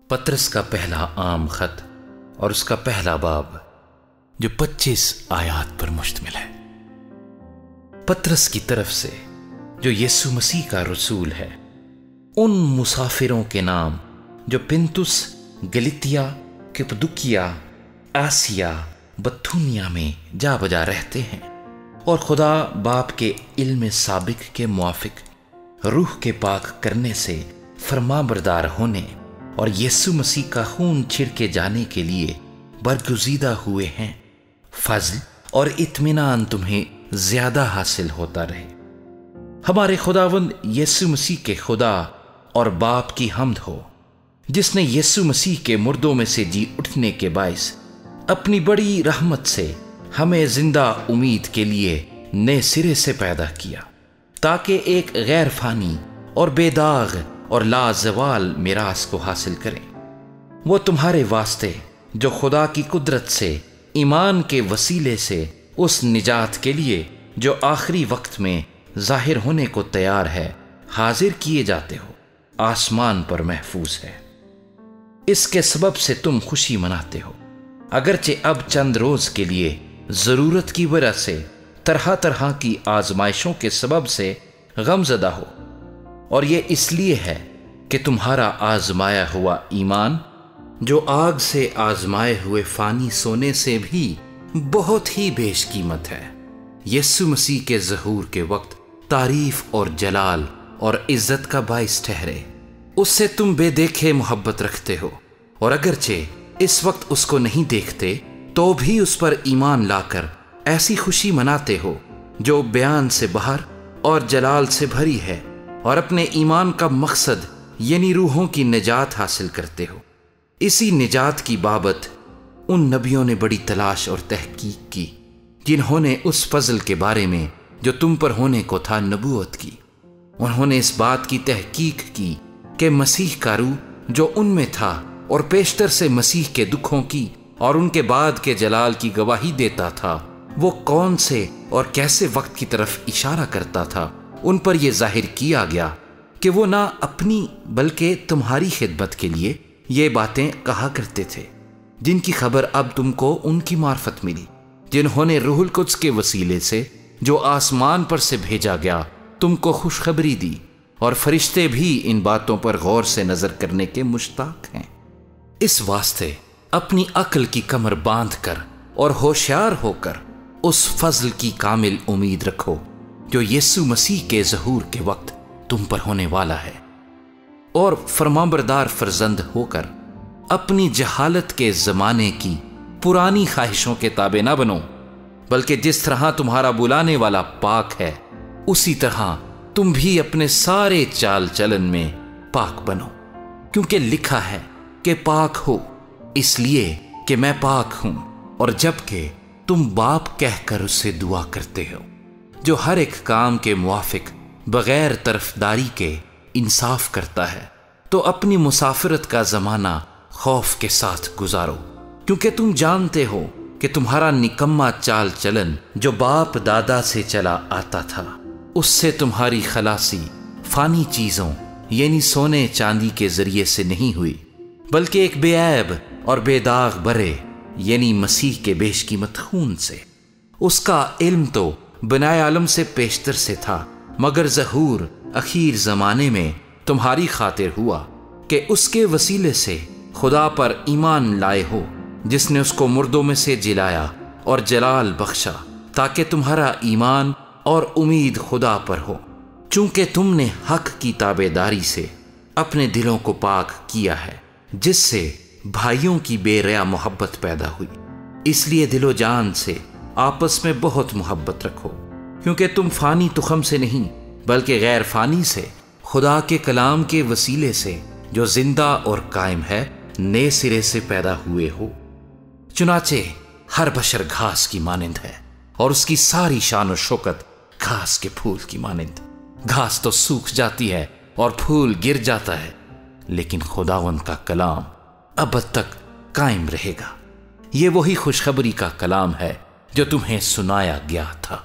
पतरस का पहला आम खत और उसका पहला बाब जो 25 आयात पर मुश्तमिल है। पतरस की तरफ से जो यीशु मसीह का रसूल है, उन मुसाफिरों के नाम जो पिंतुस, गलितिया, कप्पदूकिया, आसिया, बथूनिया में जा बजा रहते हैं और खुदा बाप के इल्म साबिक के मुआफिक रूह के पाक करने से फरमाबरदार होने और यीशु मसीह का खून छिड़के जाने के लिए बरगुज़ीदा हुए हैं। फज़ल और इत्मीनान तुम्हें ज्यादा हासिल होता रहे। हमारे खुदावंद यीशु मसीह के खुदा और बाप की हम्द हो, जिसने यीशु मसीह के मुर्दों में से जी उठने के बायस अपनी बड़ी रहमत से हमें जिंदा उम्मीद के लिए नए सिरे से पैदा किया, ताकि एक गैर फानी और बेदाग और लाजवाल मिरास को हासिल करें। वो तुम्हारे वास्ते जो खुदा की कुदरत से ईमान के वसीले से उस निजात के लिए जो आखिरी वक्त में जाहिर होने को तैयार है हाजिर किए जाते हो, आसमान पर महफूज है। इसके सबब से तुम खुशी मनाते हो, अगरचे अब चंद रोज के लिए जरूरत की वजह से तरह तरह की आजमाइशों के सबब से गमजदा हो, और ये इसलिए है कि तुम्हारा आजमाया हुआ ईमान जो आग से आजमाए हुए फानी सोने से भी बहुत ही बेशकीमत है, यीशु मसीह के ज़हूर के वक्त तारीफ और जलाल और इज्जत का बाइस ठहरे। उससे तुम बेदेखे मोहब्बत रखते हो, और अगरचे इस वक्त उसको नहीं देखते तो भी उस पर ईमान लाकर ऐसी खुशी मनाते हो जो बयान से बाहर और जलाल से भरी है, और अपने ईमान का मकसद यानी रूहों की निजात हासिल करते हो। इसी निजात की बाबत उन नबियों ने बड़ी तलाश और तहकीक की जिन्होंने उस फजल के बारे में जो तुम पर होने को था नबूवत की। उन्होंने इस बात की तहकीक की कि मसीह का रूह जो उनमें था और पेशतर से मसीह के दुखों की और उनके बाद के जलाल की गवाही देता था, वो कौन से और कैसे वक्त की तरफ इशारा करता था, उन पर यह जाहिर किया गया कि वो ना अपनी बल्कि तुम्हारी खिदमत के लिए ये बातें कहा करते थे, जिनकी खबर अब तुमको उनकी मार्फत मिली, जिन्होंने रूहुल कुद्स के वसीले से जो आसमान पर से भेजा गया तुमको खुशखबरी दी, और फरिश्ते भी इन बातों पर गौर से नजर करने के मुश्ताक हैं। इस वास्ते अपनी अक्ल की कमर बांध कर और होशियार होकर उस फजल की कामिल उम्मीद रखो जो यीशु मसीह के ज़हूर के वक्त तुम पर होने वाला है, और फरमाबरदार फर्जंद होकर अपनी जहालत के ज़माने की पुरानी ख्वाहिशों के ताबे ना बनो, बल्कि जिस तरह तुम्हारा बुलाने वाला पाक है उसी तरह तुम भी अपने सारे चाल चलन में पाक बनो, क्योंकि लिखा है कि पाक हो इसलिए कि मैं पाक हूं, और जबकि तुम बाप कहकर उससे दुआ करते हो, जो हर एक काम के मुआफिक बगैर तरफदारी के इंसाफ करता है, तो अपनी मुसाफिरत का जमाना खौफ के साथ गुजारो, क्योंकि तुम जानते हो कि तुम्हारा निकम्मा चाल चलन जो बाप दादा से चला आता था, उससे तुम्हारी खलासी फानी चीजों यानी सोने चांदी के जरिए से नहीं हुई, बल्कि एक बेऐब और बेदाग बरे यानी मसीह के बेशकीमत खून से। उसका इल्म तो बनाए आलम से पेशतर से था, मगर ज़हूर अखीर ज़माने में तुम्हारी खातिर हुआ कि उसके वसीले से खुदा पर ईमान लाए हो, जिसने उसको मुर्दों में से जिलाया और जलाल बख्शा, ताकि तुम्हारा ईमान और उम्मीद खुदा पर हो, चूंकि तुमने हक की ताबेदारी से अपने दिलों को पाक किया है, जिससे भाइयों की बेरिया मोहब्बत पैदा हुई। इसलिए दिलो जान से आपस में बहुत मोहब्बत रखो, क्योंकि तुम फानी तुखम से नहीं बल्कि गैर फानी से खुदा के कलाम के वसीले से जो जिंदा और कायम है नए सिरे से पैदा हुए हो। चुनाचे हर बशर घास की मानिंद है, और उसकी सारी शान और शौकत घास के फूल की मानिंद। घास तो सूख जाती है और फूल गिर जाता है, लेकिन खुदावंद का कलाम अब तक कायम रहेगा। ये वही खुशखबरी का कलाम है जो तुम्हें सुनाया गया था।